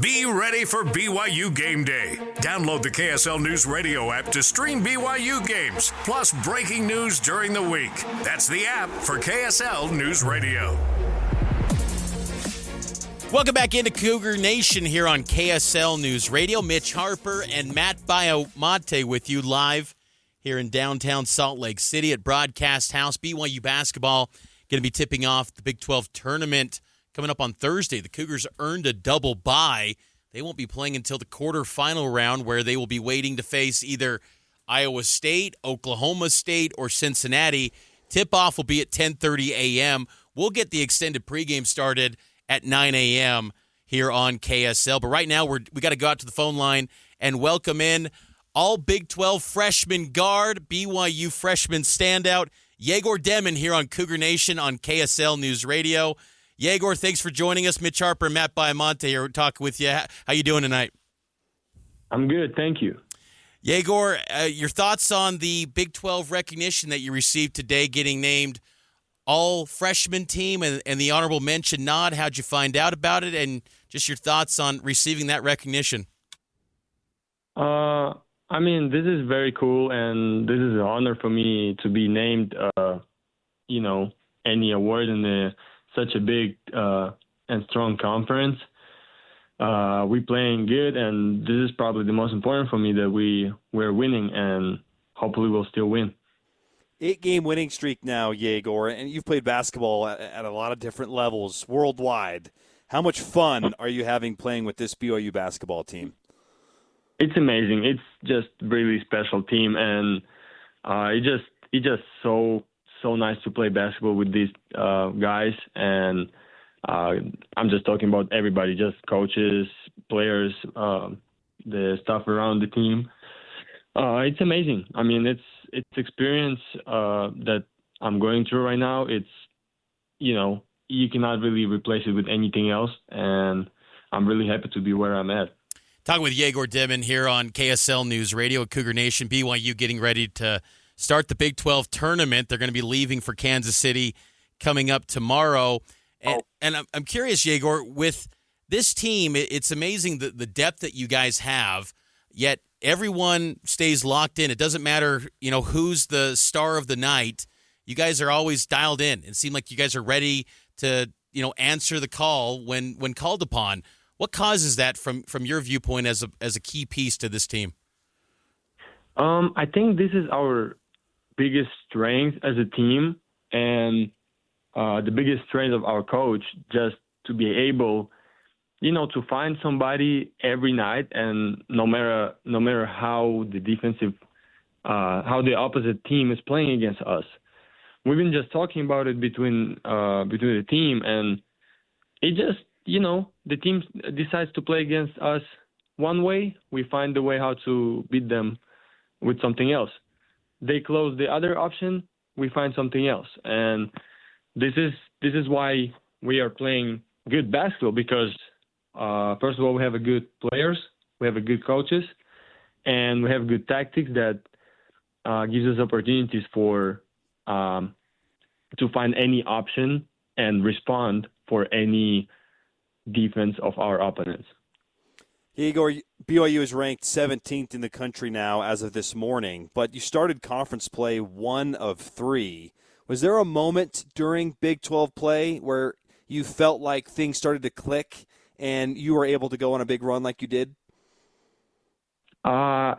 Be ready for BYU Game Day. Download the KSL News Radio app to stream BYU games, plus breaking news during the week. That's the app for KSL News Radio. Welcome back into Cougar Nation here on KSL News Radio. Mitch Harper and Matt Baiamonte with you live here in downtown Salt Lake City at Broadcast House. BYU basketball going to be tipping off the Big 12 tournament coming up on Thursday. The Cougars earned a double bye. They won't be playing until the quarterfinal round, where they will be waiting to face either Iowa State, Oklahoma State, or Cincinnati. Tip-off will be at 10:30 a.m. We'll get the extended pregame started at 9 a.m. here on KSL. But right now, we got to go out to the phone line and welcome in all Big 12 freshman guard, BYU freshman standout, Egor Demin here on Cougar Nation on KSL News Radio. Egor, thanks for joining us. Mitch Harper and Matt Baiamonte here talking with you. How you doing tonight? I'm good, thank you. Egor, your thoughts on the Big 12 recognition that you received today, getting named all-freshman team and the honorable mention nod. How'd you find out about it, and just your thoughts on receiving that recognition? This is very cool, and this is an honor for me to be named, any award in such a big and strong conference. We're playing good, and this is probably the most important for me, that we're winning, and hopefully we'll still win. 8-game winning streak now, Egor, and you've played basketball at a lot of different levels worldwide. How much fun are you having playing with this BYU basketball team? It's amazing. It's just really special team, and it's just so nice to play basketball with these guys. And I'm just talking about everybody, just coaches, players, the stuff around the team. It's amazing. It's experience that I'm going through right now. It's, you cannot really replace it with anything else. And I'm really happy to be where I'm at. Talking with Egor Demin here on KSL News Radio at Cougar Nation. BYU getting ready to start the Big 12 tournament. They're going to be leaving for Kansas City coming up tomorrow. And I'm curious, Egor, with this team, it's amazing the depth that you guys have, yet everyone stays locked in. It doesn't matter, who's the star of the night. You guys are always dialed in. It seems like you guys are ready to, answer the call when called upon. What causes that from your viewpoint as a key piece to this team? I think this is our biggest strength as a team, and the biggest strength of our coach, just to be able, to find somebody every night, and no matter how the defensive, how the opposite team is playing against us. We've been just talking about it between the team, and it just, the team decides to play against us one way. We find the way how to beat them with something else. They close the other option. We find something else, and this is why we are playing good basketball, because first of all, we have a good players, we have a good coaches, and we have good tactics that gives us opportunities for to find any option and respond for any defense of our opponents. Egor, BYU is ranked 17th in the country now as of this morning, but you started conference play 1 of 3. Was there a moment during Big 12 play where you felt like things started to click and you were able to go on a big run like you did?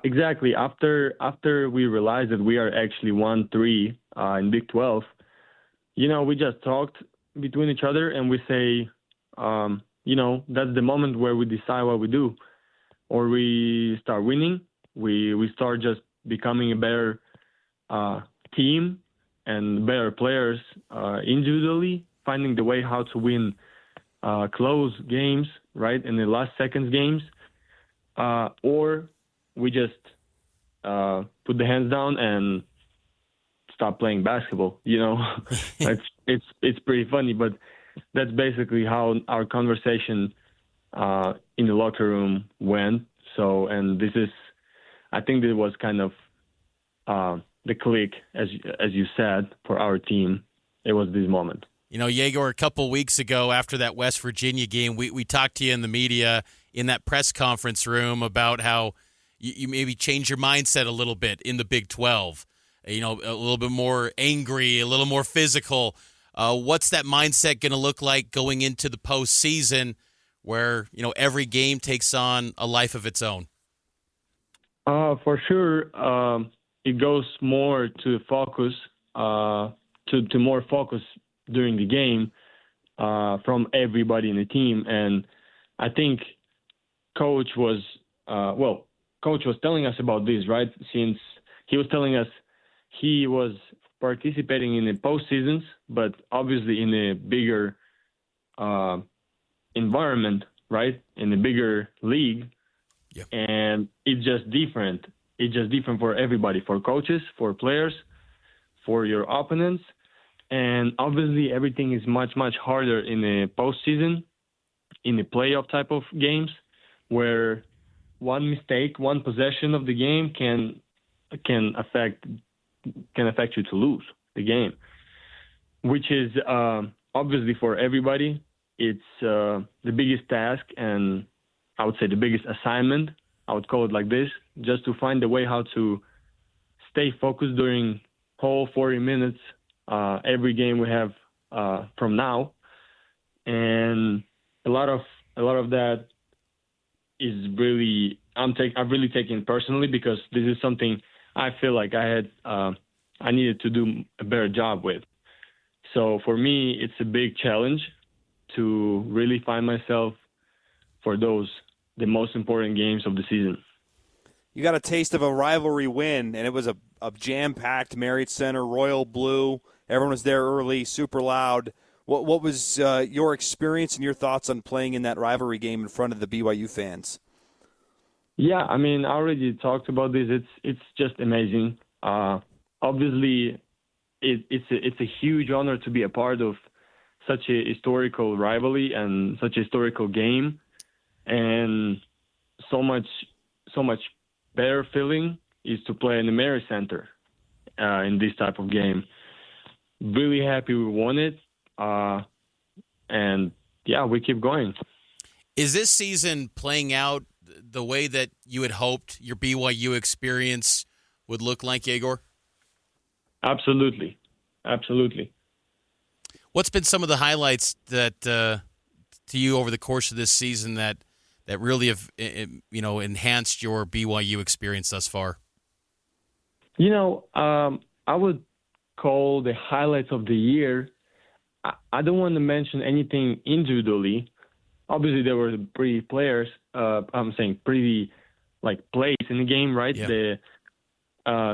Exactly. After we realized that we are actually 1-3 in Big 12, we just talked between each other and we say, that's the moment where we decide what we do. Or we start winning. We start just becoming a better team and better players individually, finding the way how to win close games, right, in the last seconds games. Or we just put the hands down and stop playing basketball. It's pretty funny, but that's basically how our conversation in the locker room went. So, and I think this was kind of the click, as you said, for our team. It was this moment. Egor, a couple weeks ago after that West Virginia game, we talked to you in the media, in that press conference room about how you maybe change your mindset a little bit in the Big 12. A little bit more angry, a little more physical. What's that mindset going to look like going into the postseason where, every game takes on a life of its own? For sure, it goes more to focus, to more focus during the game from everybody in the team. And I think Coach was telling us about this, right? Since he was telling us he was participating in the postseasons, but obviously in a bigger environment, right? In a bigger league. Yep. And it's just different. It's just different for everybody, for coaches, for players, for your opponents. And obviously everything is much, much harder in the postseason, in the playoff type of games, where one mistake, one possession of the game can affect you to lose the game, which is obviously for everybody. It's the biggest task, and I would say the biggest assignment. I would call it like this, just to find a way how to stay focused during whole 40 minutes every game we have from now, and a lot of that is really I've really taken personally, because this is something I feel like I needed to do a better job with. So for me, it's a big challenge to really find myself for the most important games of the season. You got a taste of a rivalry win, and it was a jam-packed Marriott Center, Royal Blue. Everyone was there early, super loud. What was your experience and your thoughts on playing in that rivalry game in front of the BYU fans? Yeah, I mean, I already talked about this. It's just amazing. Obviously, it's a huge honor to be a part of such a historical rivalry and such a historical game, and so much better feeling is to play in the Marriott Center in this type of game. Really happy we won it, and yeah, we keep going. Is this season playing out the way that you had hoped your BYU experience would look like, Egor? Absolutely. What's been some of the highlights that to you over the course of this season that really have enhanced your BYU experience thus far? I would call the highlights of the year. I don't want to mention anything individually. Obviously, there were pretty players. Pretty plays in the game, right? Yeah.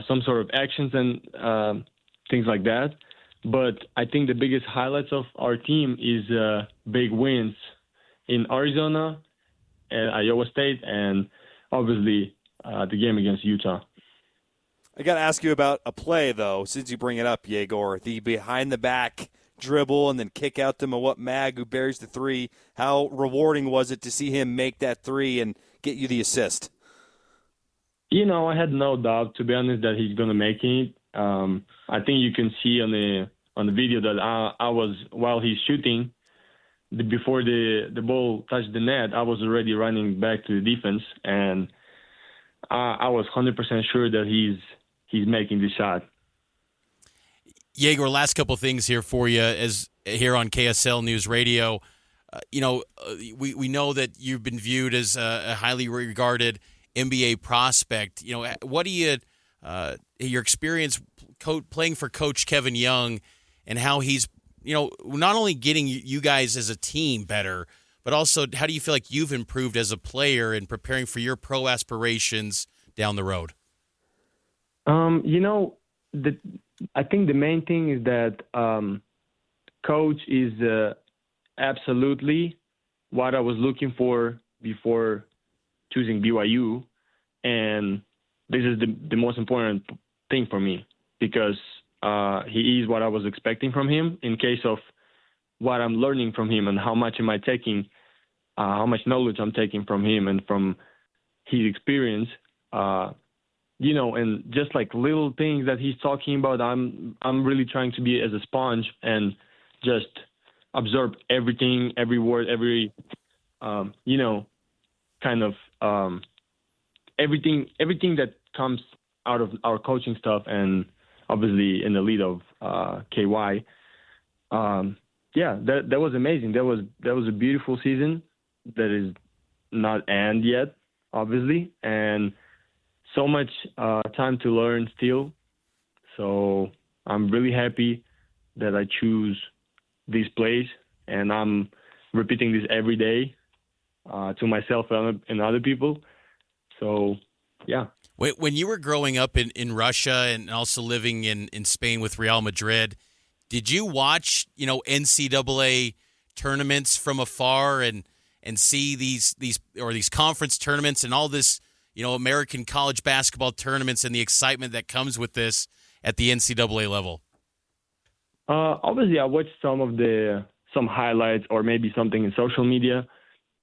Some sort of actions and things like that. But I think the biggest highlights of our team is big wins in Arizona, and Iowa State, and obviously the game against Utah. I got to ask you about a play, though, since you bring it up, Egor. The behind-the-back dribble and then kick out to Mawut Mag, who buries the three. How rewarding was it to see him make that three and get you the assist? I had no doubt, to be honest, that he's going to make it. I think you can see on the video that I was, while he's shooting, before the ball touched the net, I was already running back to the defense, and I was 100% sure that he's making the shot. Egor, last couple things here for you as here on KSL News Radio. We know that you've been viewed as a highly regarded NBA prospect. What do you your experience playing for Coach Kevin Young and how he's not only getting you guys as a team better, but also how do you feel like you've improved as a player in preparing for your pro aspirations down the road? I think the main thing is that Coach is absolutely what I was looking for before choosing BYU, and this is the most important thing for me, because he is what I was expecting from him in case of what I'm learning from him and how much am I taking, how much knowledge I'm taking from him and from his experience. And just like little things that he's talking about, I'm really trying to be as a sponge and just absorb everything, every word, every kind of everything that comes out of our coaching stuff, and obviously in the lead of KY. That was amazing. That was a beautiful season that is not end yet, obviously, and so much time to learn still. So I'm really happy that I choose this place, and I'm repeating this every day to myself and other people. So, yeah. When you were growing up in Russia and also living in Spain with Real Madrid, did you watch, NCAA tournaments from afar and see these conference tournaments and all this, American college basketball tournaments and the excitement that comes with this at the NCAA level? Obviously, I watched some highlights or maybe something in social media,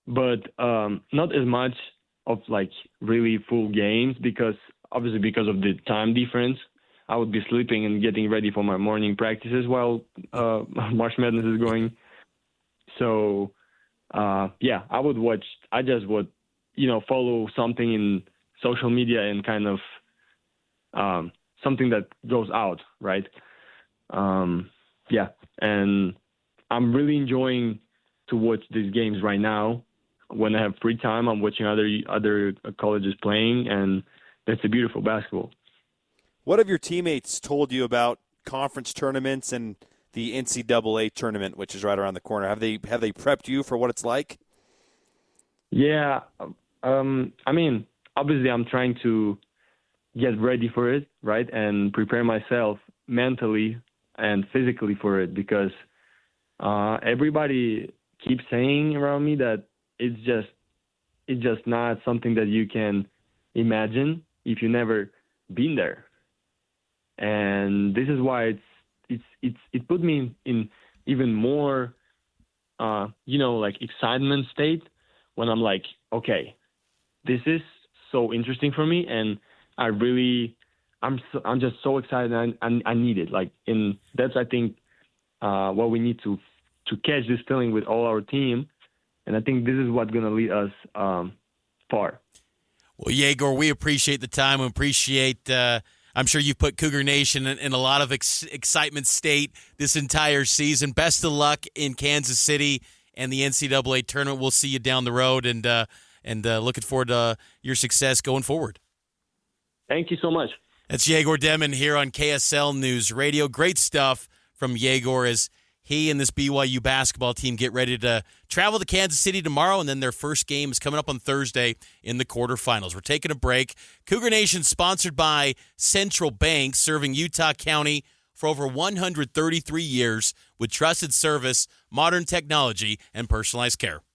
but not as much of like really full games because of the time difference. I would be sleeping and getting ready for my morning practices while March Madness is going. So, I just would, follow something in social media and kind of something that goes out, right? And I'm really enjoying to watch these games right now. When I have free time, I'm watching other colleges playing, and that's a beautiful basketball. What have your teammates told you about conference tournaments and the NCAA tournament, which is right around the corner? Have they prepped you for what it's like? Yeah, obviously I'm trying to get ready for it, right, and prepare myself mentally and physically for it because everybody keeps saying around me that it's just not something that you can imagine if you've never been there. And this is why it put me in even more, like excitement state when I'm like, okay, this is so interesting for me, and I'm just so excited, and I need it. And that's I think what we need to catch this feeling with all our team, and I think this is what's gonna lead us far. Well, Egor, we appreciate the time. We appreciate. I'm sure you've put Cougar Nation in a lot of excitement state this entire season. Best of luck in Kansas City and the NCAA tournament. We'll see you down the road, and looking forward to your success going forward. Thank you so much. That's Egor Demin here on KSL News Radio. Great stuff from Egor as he and this BYU basketball team get ready to travel to Kansas City tomorrow, and then their first game is coming up on Thursday in the quarterfinals. We're taking a break. Cougar Nation sponsored by Central Bank, serving Utah County for over 133 years with trusted service, modern technology, and personalized care.